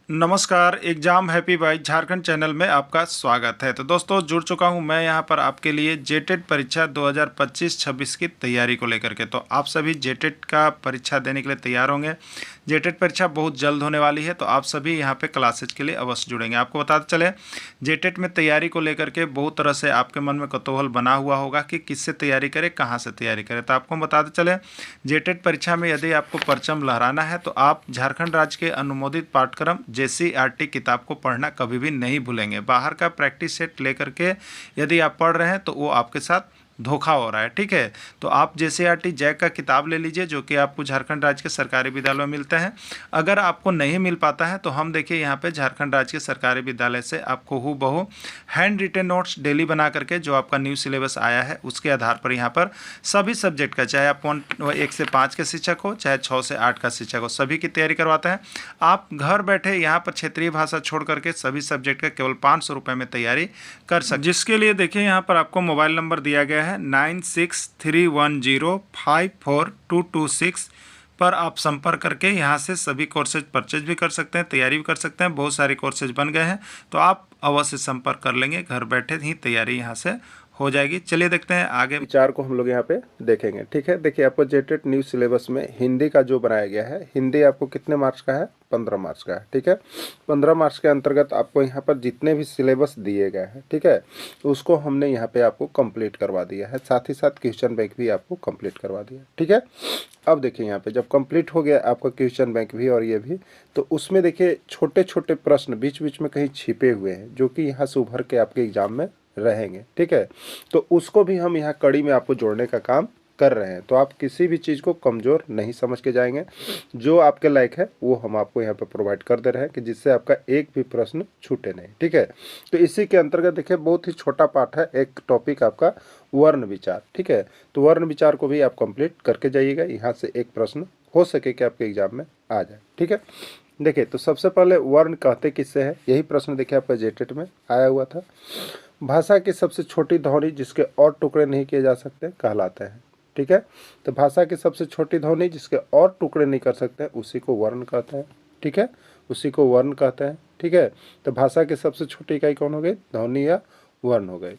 नमस्कार, exam happy by Jharkhand channel में आपका स्वागत है। तो दोस्तों जुड़ चुका हूं मैं यहां पर आपके लिए जेटेट परीक्षा 2025-26 की तैयारी को लेकर के। तो आप सभी जेटेट का परीक्षा देने के लिए तैयार होंगे। जेटेट परीक्षा बहुत जल्द होने वाली है, तो आप सभी यहां पे क्लासेज के लिए अवश्य जुड़ेंगे। आपको बताते चले, जेटेट में तैयारी को लेकर के बहुत तरह से आपके मन में कौतूहल बना हुआ होगा कि किससे तैयारी करें, कहाँ से तैयारी करें। तो आपको बताते चले, जेटेट परीक्षा में यदि आपको परचम लहराना है तो आप झारखंड राज्य के अनुमोदित पाठ्यक्रम JCERT किताब को पढ़ना कभी भी नहीं भूलेंगे। बाहर का प्रैक्टिस सेट लेकर के यदि आप पढ़ रहे हैं तो वो आपके साथ धोखा हो रहा है, ठीक है। तो आप JCERT जैक का किताब ले लीजिए, जो कि आपको झारखंड राज्य के सरकारी विद्यालयों में मिलते हैं। अगर आपको नहीं मिल पाता है तो हम देखिए यहाँ पे झारखंड राज्य के सरकारी विद्यालय से आपको हूबहू हैंड रिटेन नोट्स डेली बना करके, जो आपका न्यू सिलेबस आया है उसके आधार पर यहाँ पर सभी सब्जेक्ट का, चाहे आप 1 से 5 के शिक्षक हो, चाहे 6 से 8 का शिक्षक हो, सभी की तैयारी करवाते हैं। आप घर बैठे यहाँ पर क्षेत्रीय भाषा छोड़ करके सभी सब्जेक्ट का केवल 500 रुपये में तैयारी कर सकते, जिसके लिए देखिए यहाँ पर आपको मोबाइल नंबर दिया गया है 9631054226 पर आप संपर्क करके यहाँ से सभी कोर्सेज परचेज भी कर सकते हैं, तैयारी भी कर सकते हैं। बहुत सारे कोर्सेज बन गए हैं, तो आप अवश्य संपर्क कर लेंगे, घर बैठे ही तैयारी यहाँ से हो जाएगी। चलिए देखते हैं आगे विचार को हम लोग यहाँ पे देखेंगे। ठीक है, देखिए आपको जेटेट न्यू सिलेबस में हिंदी का जो बनाया गया है, हिंदी आपको कितने मार्क्स का है? 15 मार्क्स का है। ठीक है, 15 मार्क्स के अंतर्गत आपको यहाँ पर जितने भी सिलेबस दिए गए हैं, ठीक है, उसको हमने यहाँ पे आपको कंप्लीट करवा दिया है। साथ ही साथ क्वेश्चन बैंक भी आपको कंप्लीट करवा दिया। ठीक है, अब देखिए यहाँ पे जब कंप्लीट हो गया आपका क्वेश्चन बैंक भी और ये भी, तो उसमें देखिए छोटे छोटे प्रश्न बीच बीच में कहीं छिपे हुए हैं, जो कि यहाँ से उभर के आपके एग्जाम में रहेंगे। ठीक है, तो उसको भी हम यहाँ कड़ी में आपको जोड़ने का काम कर रहे हैं। तो आप किसी भी चीज़ को कमज़ोर नहीं समझ के जाएंगे, जो आपके लायक है वो हम आपको यहाँ पे प्रोवाइड कर दे रहे हैं कि जिससे आपका एक भी प्रश्न छूटे नहीं। ठीक है, तो इसी के अंतर्गत देखिए बहुत ही छोटा पार्ट है, एक टॉपिक आपका वर्ण विचार। ठीक है, तो वर्ण विचार को भी आप कंप्लीट करके जाइएगा, यहाँ से एक प्रश्न हो सके कि आपके एग्जाम में आ जाए। ठीक है, देखिए तो सबसे पहले वर्ण कहते किससे है, यही प्रश्न देखिए आपका जेटेट में आया हुआ था। भाषा की सबसे छोटी ध्वनि जिसके और टुकड़े नहीं किए जा सकते कहलाते हैं। ठीक है, तो भाषा की सबसे छोटी ध्वनि जिसके और टुकड़े नहीं कर सकते उसी को वर्ण कहते हैं। ठीक है, उसी को वर्ण कहते हैं। ठीक है, तो भाषा की सबसे छोटी इकाई कौन हो गई? ध्वनि या वर्ण हो गई।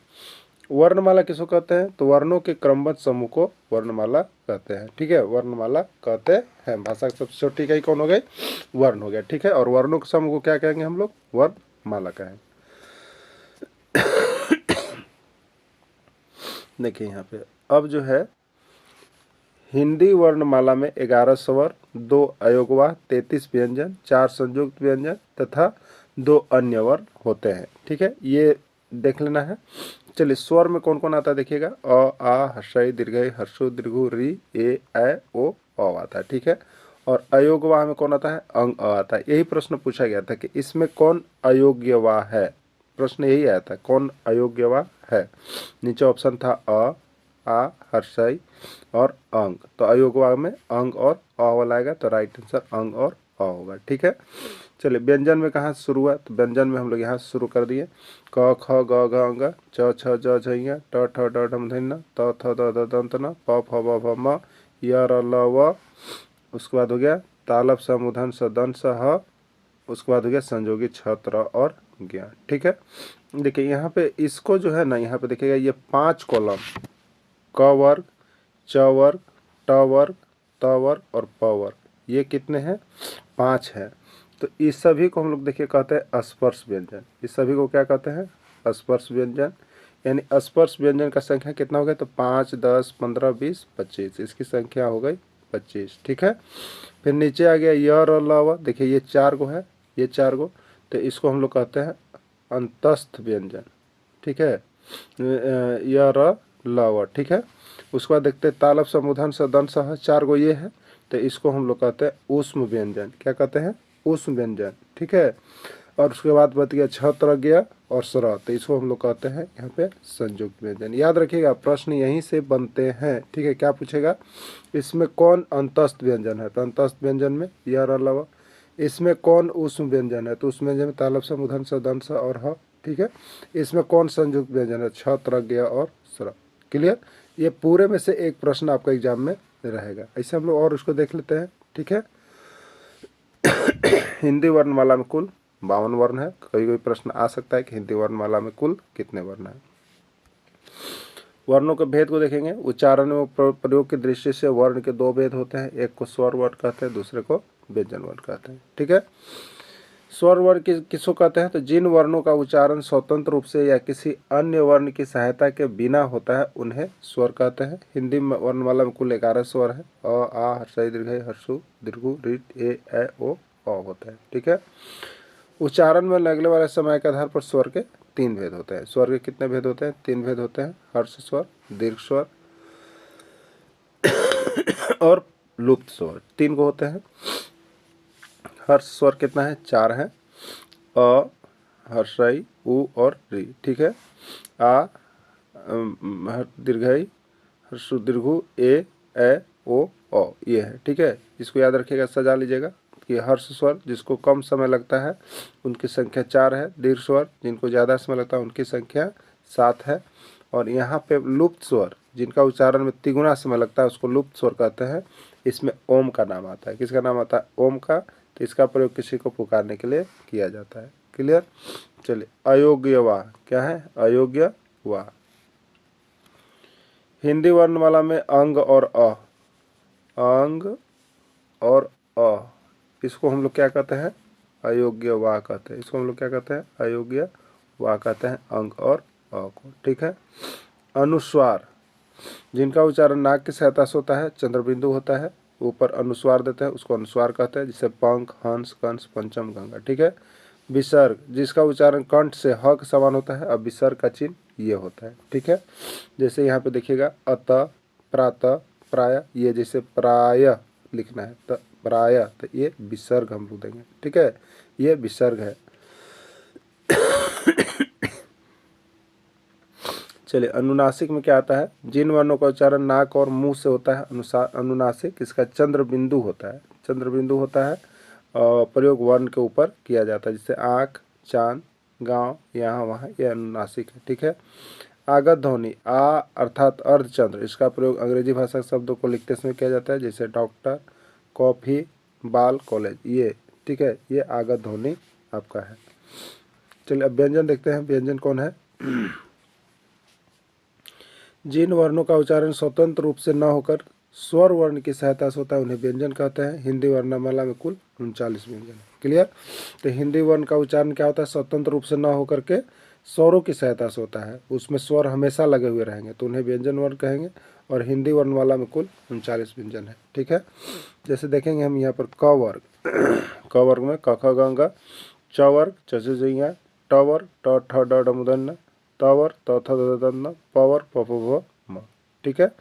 वर्णमाला किसको कहते हैं? तो वर्णों के क्रमबद्ध समूह को वर्णमाला कहते हैं। ठीक है, वर्णमाला कहते हैं। भाषा की सबसे छोटी इकाई कौन हो गई? वर्ण हो गया। ठीक है, और वर्णों के समूह को क्या कहेंगे हम लोग? वर्णमाला कहेंगे। देखिए यहाँ पे अब जो है, हिंदी वर्णमाला में 11 स्वर, 2 अयोगवाह, 33 व्यंजन, 4 संयुक्त व्यंजन तथा 2 अन्य वर्ण होते हैं। ठीक है, ये देख लेना है। चलिए स्वर में कौन कौन आता है देखिएगा, अ, आ, हर्षई, दीर्घई, हर्षु, दीर्घु, री, ए, ओ आता है। ठीक है, और अयोगवाह में कौन आता है? अंग अ आता है। यही प्रश्न पूछा गया था कि इसमें कौन अयोग्यवाह है, प्रश्न यही आया था, कौन अयोग्यवाह है। नीचे ऑप्शन था अ, आ, हर्षई और अंग, तो अयोगवाह में अंग और अ वाला आएगा, तो राइट आंसर अंग और अ होगा। ठीक है, चलिए व्यंजन में कहाँ से शुरू हुआ? तो व्यंजन में हम लोग यहाँ से शुरू कर दिए, क ख ग घ अंग, च छ ज झ ट ठ ड ढ ध त थ द ध दंत न, प फ ब भ म, य र ल व। उसके बाद हो गया तालव स मूर्धन स दंत स ह। उसके बाद हो गया संयोगी छ त्र और ज्ञ। ठीक है, देखिए यहाँ पे इसको जो है ना, यहाँ पे देखिएगा ये 5 कॉलम, क वर्ग, च वर्ग, ट वर्ग, त वर्ग और प वर्ग, ये कितने हैं? 5 हैं। तो इस सभी को हम लोग देखिए कहते हैं स्पर्श व्यंजन। इस सभी को क्या कहते हैं? स्पर्श व्यंजन। यानी स्पर्श व्यंजन का संख्या कितना हो गया? तो 5, 10, 15, 20, 25, इसकी संख्या हो गई 25। ठीक है, फिर नीचे आ गया य र ल व, देखिए ये 4 गो है, ये 4 गो, तो इसको हम लोग कहते हैं अंतस्थ व्यंजन। ठीक है, य र ल व। ठीक है, उसके बाद देखते हैं तालव समूधन सदन सह, 4 गो ये है, तो इसको हम लोग कहते हैं ऊष्म व्यंजन। क्या कहते हैं? ऊष्म व्यंजन। ठीक है, और उसके बाद बच गया छत्र गया और स्र, तो इसको हम लोग कहते हैं यहाँ पे संयुक्त व्यंजन। याद रखिएगा प्रश्न यहीं से बनते हैं। ठीक है, क्या पूछेगा? इसमें कौन अंतस्थ व्यंजन है? तो अंतस्थ व्यंजन में य र ल व। इसमें कौन ऊष्म व्यंजन है? तो उस व्यंजन में तालव समूधन सदन स और ह। ठीक है, इसमें कौन संयुक्त व्यंजन है? छत्र गया और स्र। क्लियर, ये पूरे में से एक प्रश्न आपका एग्जाम में रहेगा। ऐसे हम लोग और उसको देख लेते हैं। ठीक है, हिंदी वर्णमाला में कुल 52 वर्ण है। कभी कोई प्रश्न आ सकता है कि हिंदी वर्णमाला में कुल कितने वर्ण हैं। वर्णों के भेद को देखेंगे। उच्चारण में प्रयोग की दृष्टि से वर्ण के दो भेद होते हैं, एक को स्वर वर्ण कहते हैं, दूसरे को व्यंजन वर्ण कहते हैं। ठीक है। स्वर वर्ण किसको कहते हैं? तो जिन वर्णों का उच्चारण स्वतंत्र रूप से या किसी अन्य वर्ण की सहायता के बिना होता है उन्हें स्वर कहते हैं। हिंदी वर्णमाला में कुल 11 स्वर है। अ, आ, हर्षई, दीर्घई, हर्षु, दीर्घु, ऋ, ए, ऐ, ओ, होता है। ठीक है। उच्चारण में लगने वाले समय के आधार पर स्वर के 3 भेद होते हैं। स्वर के कितने भेद होते हैं? 3 भेद होते हैं। हर्ष स्वर, दीर्घ स्वर और लुप्त स्वर, 3 को होते हैं। हर्ष स्वर कितना है? 4 है। अ, हर्षई, उ और री। ठीक है। आ, दीर्घई, हर्षु, दीर्घु, ए, ओ, ये है। ठीक है। इसको याद रखिएगा, सजा लीजिएगा कि हर्ष स्वर जिसको कम समय लगता है उनकी संख्या 4 है। दीर्घ स्वर जिनको ज़्यादा समय लगता है उनकी संख्या 7 है। और यहाँ पे लुप्त स्वर जिनका उच्चारण में तिगुना समय लगता है उसको लुप्त स्वर कहते हैं। इसमें ओम का नाम आता है। किसका नाम आता है? ओम का। तो इसका प्रयोग किसी को पुकारने के लिए किया जाता है। क्लियर? चलिए, अयोग्य वा क्या है? अयोग्य वा। हिंदी वर्णमाला में अंग और अ, अंग और अ, इसको हम लोग क्या कहते हैं? अयोग्य वा कहते हैं। इसको हम लोग क्या कहते हैं? अयोग्य वा कहते हैं, अंग और अ को। ठीक है। अनुस्वार जिनका उच्चारण नाक की सहायता से होता है, चंद्रबिंदु होता है, ऊपर अनुस्वार देते हैं, उसको अनुस्वार कहते हैं, जिसे पंख, हंस, कंस, पंचम, गंगा। ठीक है। विसर्ग जिसका उच्चारण कंठ से ह के समान होता है, अब विसर्ग का चिन्ह ये होता है। ठीक है। जैसे यहाँ पे देखिएगा, अतः, प्रातः, प्राय, ये जैसे प्राय लिखना है तो प्राय, तो ये विसर्ग हम लोग देंगे। ठीक है। ये विसर्ग है। चलिए, अनुनासिक में क्या आता है? जिन वर्णों का उच्चारण नाक और मुंह से होता है अनुनासिक, इसका चंद्र बिंदु होता है। चंद्र बिंदु होता है और प्रयोग वर्ण के ऊपर किया जाता है, जैसे आँख, चांद, गांव, यहाँ वहाँ, यह अनुनासिक है। ठीक है। आगत ध्वनि आ अर्थात अर्धचंद्र, इसका प्रयोग अंग्रेजी भाषा शब्दों को लिखते समय किया जाता है, जैसे डॉक्टर, कॉफी, बाल, कॉलेज, ये। ठीक है। ये आगत ध्वनि आपका है। चलिए, अब व्यंजन देखते हैं। व्यंजन कौन है? जिन वर्णों का उच्चारण स्वतंत्र रूप से न होकर स्वर वर्ण की सहायता से होता है उन्हें व्यंजन कहते हैं। हिंदी वर्णमाला में कुल 39 व्यंजन है। क्लियर? तो हिंदी वर्ण का उच्चारण क्या होता है? स्वतंत्र रूप से न होकर के स्वरों की सहायता से होता है, उसमें स्वर हमेशा लगे हुए रहेंगे तो उन्हें व्यंजन वर्ण कहेंगे। और हिंदी वर्णमाला में कुल 39 व्यंजन है। ठीक है। जैसे देखेंगे हम यहाँ पर क वर्ग, क वर्ग में क, ख, ग, घ, च वर्ग, च, छ, ज, ञ, ट वर्ग, ट, ठ, ड, ढ, मूर्धन्य न, त वर्ग, त, थ, द, द, न, प वर्ग, प, फ, भ, म। ठीक है।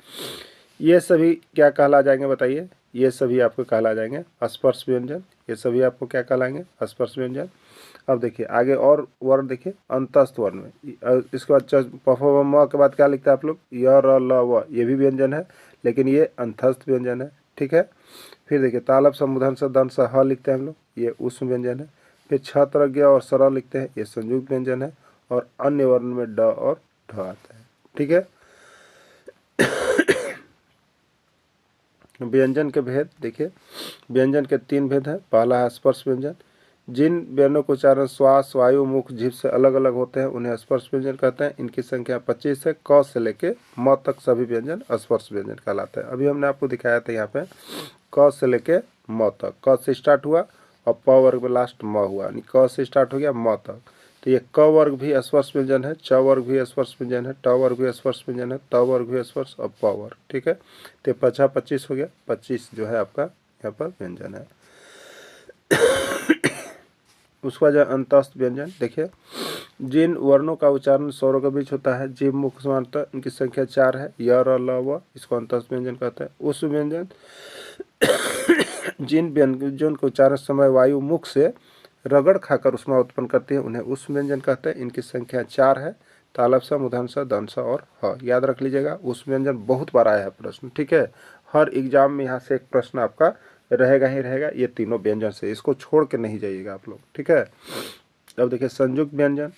ये सभी क्या कहला जाएंगे बताइए? ये सभी आपको कहला जाएंगे स्पर्श व्यंजन। ये सभी आपको क्या कहलाएंगे? स्पर्श व्यंजन। अब देखिए आगे और वर्ण देखिए, अंतस्थ वर्ण में इसके बाद प, फ, ब, म के बाद क्या लिखते हैं आप लोग? य, र, ल, व, ये भी व्यंजन है लेकिन ये अंतस्थ व्यंजन है। ठीक है। फिर देखिए तालब समुधन से दंत से ह लिखते हैं हम लोग, ये उष्म व्यंजन है। फिर छत्रज्ञ और सरल लिखते हैं, ये संयुक्त व्यंजन है। और अन्य वर्ण में ड और ढ आता है। ठीक है। व्यंजन के भेद देखिए, व्यंजन के 3 भेद हैं। पहला है स्पर्श व्यंजन। जिन व्यंजनों के उच्चारण श्वास, वायु, मुख, जीभ से अलग अलग होते हैं उन्हें स्पर्श व्यंजन कहते हैं। इनकी संख्या 25 है। क से लेके म तक सभी व्यंजन स्पर्श व्यंजन कहलाते हैं। अभी हमने आपको दिखाया था यहाँ पे क से लेके म तक, क से स्टार्ट हुआ और प वर्ग में लास्ट म हुआ, यानी क से स्टार्ट हो गया म तक। तो ये क वर्ग भी स्पर्श व्यंजन है, च वर्ग भी स्पर्श व्यंजन है, ट वर्ग भी स्पर्श व्यंजन है, त वर्ग भी स्पर्श और प वर्ग। ठीक है। तो 25 हो गया, 25 जो है आपका यहाँ पर व्यंजन है। उसका जो अंतस्थ व्यंजन देखिए, जिन वर्णों का उच्चारण स्वरों के बीच होता है, जीभ मुख समांतर, इनकी संख्या 4 है। य, र, ल, व, इसको अंतस्थ व्यंजन कहते हैं। उस व्यंजन जिन व्यंजन के उच्चारण समय वायु मुख से रगड़ खाकर उष्मा उत्पन्न करती है उन्हें उस व्यंजन कहते हैं। इनकी संख्या 4 है। तालब सा, मूर्धन्य सा, दंत सा और ह। याद रख लीजिएगा, उस व्यंजन बहुत बार आया है प्रश्न। ठीक है। हर एग्जाम में यहाँ से एक प्रश्न आपका रहेगा ही रहेगा, ये तीनों व्यंजन से, इसको छोड़ के नहीं जाइएगा आप लोग। ठीक है। अब देखिए संयुक्त व्यंजन,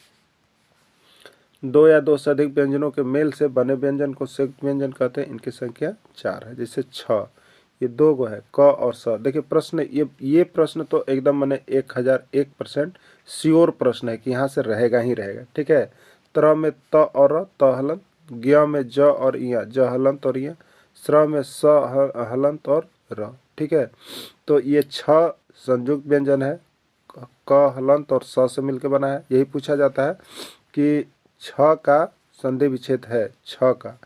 2 या 2 से अधिक व्यंजनों के मेल से बने व्यंजन को संयुक्त व्यंजन कहते हैं। इनकी संख्या 4 है। जैसे छ, ये 2 गो है क और स। देखिए प्रश्न ये प्रश्न तो एकदम मैंने 1001% श्योर प्रश्न है कि यहाँ से रहेगा ही रहेगा। ठीक है, त्र में त और र, त हलंत, ज्ञ में ज और य, ज हलंत और य, स्र में स हलंत और र। ठीक है, तो ये 6 संयुक्त व्यंजन है, क हलंत और स से मिलकर बना है। यही पूछा जाता है कि 6 का संधि विच्छेद है, 6 का,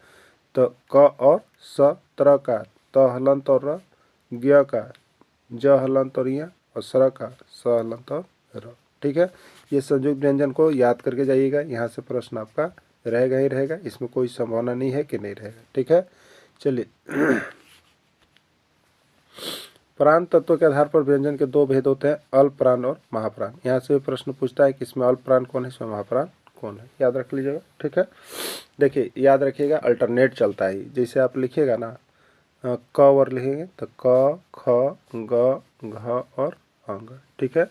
तो क और स, त्र का त हलंत और र, ज्ञ का ज हलंत और य, और स्र का स हलंत और र। ठीक है, ये संयुक्त व्यंजन को याद करके जाइएगा, यहाँ से प्रश्न आपका रहेगा ही रहेगा, इसमें कोई संभावना नहीं है कि नहीं रहेगा। ठीक है, चलिए प्राण तत्व के आधार पर व्यंजन के 2 भेद होते हैं, अल्प प्राण और महाप्राण। यहाँ से प्रश्न पूछता है कि इसमें अल्प प्राण कौन है, इसमें महाप्राण कौन है, याद रख लीजिएगा। ठीक है, देखिए याद रखिएगा अल्टरनेट चलता है, जैसे आप लिखिएगा ना क वर्ग लिखेंगे तो क, ख, ग, घ और अंग। ठीक है,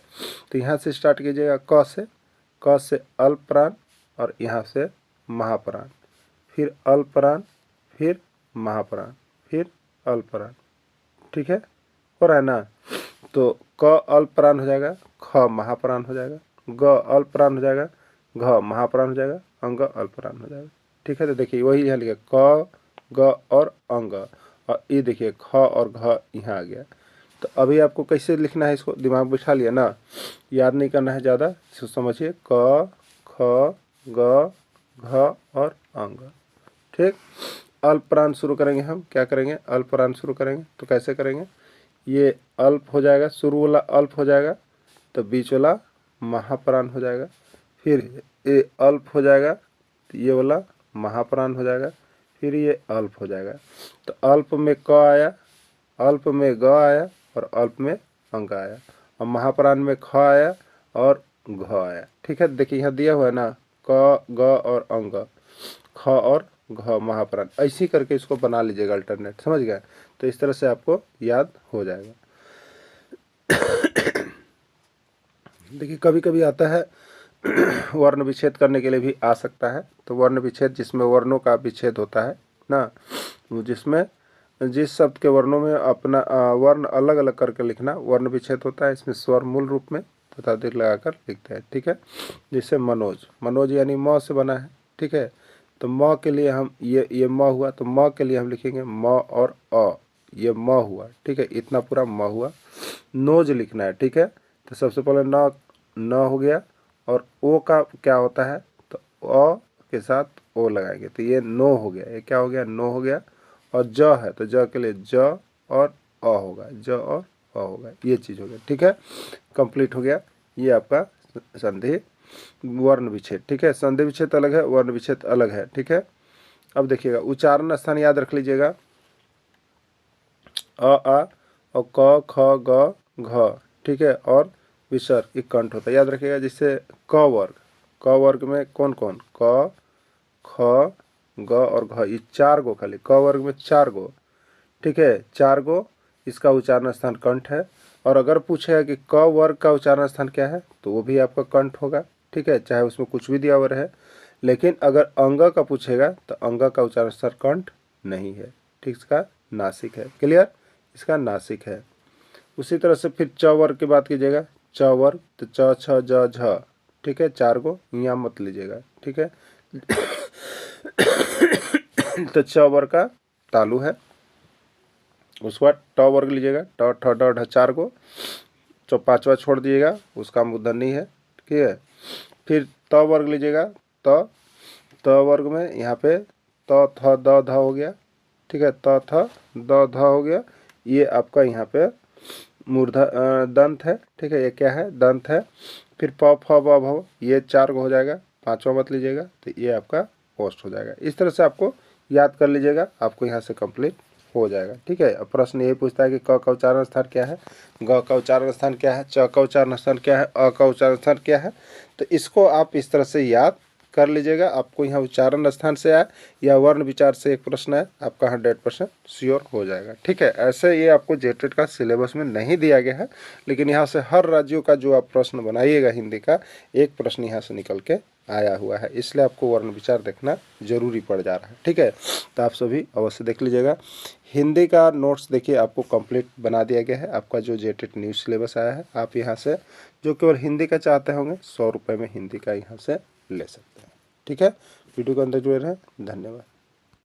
तो यहाँ से स्टार्ट कीजिएगा क से अल्प प्राण और यहाँ से महाप्राण, फिर अल्प प्राण, फिर महाप्राण, फिर अल्प प्राण। ठीक है, हो रहा है ना। तो क अल्प प्राण हो जाएगा, ख महाप्राण हो जाएगा, ग अल्प प्राण हो जाएगा, घ महाप्राण हो जाएगा, अंग अल्प प्राण हो जाएगा। ठीक है, तो देखिए वही यहाँ लिखा क, ग और अंग, और ये देखिए ख और घ यहाँ आ गया। तो अभी आपको कैसे लिखना है, इसको दिमाग बिठा लिया ना, याद नहीं करना है ज़्यादा, इसको समझिए क, ख, ग, घ और अंग। ठीक, अल्प प्राण शुरू करेंगे हम, क्या करेंगे, अल्प प्राण शुरू करेंगे तो कैसे करेंगे, ये अल्प हो जाएगा, शुरू वाला अल्प हो जाएगा, तो बीच वाला महाप्राण हो जाएगा, फिर ये अल्प हो जाएगा तो ये वाला महाप्राण हो जाएगा, फिर ये अल्प हो जाएगा। तो अल्प में क आया, अल्प में ग आया और अल्प में अंग आया, और महाप्राण में ख आया और घ आया। ठीक है, देखिए यहाँ दिया हुआ है ना क, ग और अंग, ख और घ महाप्राण, ऐसे करके इसको बना लीजिएगा अल्टरनेट, समझ गए। तो इस तरह से आपको याद हो जाएगा। देखिए कभी कभी आता है वर्ण विच्छेद करने के लिए भी आ सकता है, तो वर्ण विच्छेद जिसमें वर्णों का विच्छेद होता है ना, जिसमें जिस शब्द के वर्णों में अपना वर्ण अलग अलग करके लिखना वर्ण विच्छेद होता है। इसमें स्वर मूल रूप में तथा दीर्घ लगाकर लिखते हैं। ठीक है, जिससे मनोज यानी म से बना है। ठीक है, तो म के लिए हम ये म हुआ, तो म के लिए हम लिखेंगे म और अ, ये म हुआ। ठीक है, इतना पूरा म हुआ। नोज लिखना है। ठीक है, तो सबसे पहले न हो गया, और ओ का क्या होता है, तो अ के साथ ओ लगाएंगे, तो ये नो हो गया, ये क्या हो गया, नो हो गया। और ज है तो ज के लिए ज और अ होगा, ज और अ होगा, ये चीज़ हो गया। ठीक है, कंप्लीट हो गया, ये आपका संधि वर्ण विच्छेद। ठीक है, संधि विच्छेद अलग है, वर्ण विच्छेद अलग है। ठीक है, अब देखिएगा उच्चारण स्थान याद रख लीजिएगा, अ आ और क ख ग घ। ठीक है, और विसर्ग एक कंठ होता है, याद रखिएगा। जिससे क वर्ग में कौन कौन, क, ख, ग और घ, ये 4 गो, खाली क वर्ग में 4 गो। ठीक है, 4 गो इसका उच्चारण स्थान कंठ है। और अगर पूछेगा कि क वर्ग का उच्चारण स्थान क्या है, तो वो भी आपका कंठ होगा। ठीक है, चाहे उसमें कुछ भी दिया हुआ रहे। लेकिन अगर अंग का पूछेगा तो अंग का उच्चारण स्थान कंठ नहीं है। ठीक, इसका नासिक है। क्लियर, इसका नासिक है। उसी तरह से फिर च वर्ग की बात कीजिएगा, च वर्ग तो च, छ, ज, झ। ठीक है, 4 गो यहाँ मत लीजिएगा। ठीक है, तो च वर्ग का तालु है। उसके बाद ट वर्ग लीजिएगा, ट, ठ, ड, ढ, 4 गो, जो 5वां छोड़ दिएगा उसका मूर्धन्य है। ठीक है, फिर त वर्ग लीजिएगा, त वर्ग में यहाँ पे त, थ, द, ध हो गया। ठीक है, त, थ, द, ध हो गया, ये आपका यहाँ पे दंत है। ठीक है, ये क्या है, दंत है। फिर प, फ, ब, भ, ये 4 गो हो जाएगा, 5वां मत लीजिएगा, तो ये आपका पोस्ट हो जाएगा। इस तरह से आपको याद कर लीजिएगा, आपको यहाँ से कंप्लीट हो जाएगा। ठीक है, अब प्रश्न ये पूछता है कि क का उच्चारण स्थान क्या है, ग का उच्चारण स्थान क्या है, च का उच्चारण स्थान क्या है, अ का उच्चारण स्थान क्या है। तो इसको आप इस तरह से याद कर लीजिएगा। आपको यहाँ उच्चारण स्थान से आए या वर्ण विचार से एक प्रश्न आए, आपका 100% श्योर हो जाएगा। ठीक है, ऐसे ये आपको जेटेट का सिलेबस में नहीं दिया गया है, लेकिन यहाँ से हर राज्यों का जो आप प्रश्न बनाइएगा हिंदी का, एक प्रश्न यहाँ से निकल के आया हुआ है, इसलिए आपको वर्ण विचार देखना जरूरी पड़ जा रहा है। ठीक है, तो आप सभी अवश्य देख लीजिएगा। हिंदी का नोट्स देखिए आपको कंप्लीट बना दिया गया है। आपका जो जेटेट न्यू सिलेबस आया है, आप यहाँ से जो केवल हिंदी का चाहते होंगे 100 रुपये में हिंदी का यहाँ से ले सकते हैं। ठीक है, वीडियो के अंदर जुड़े रहें, धन्यवाद।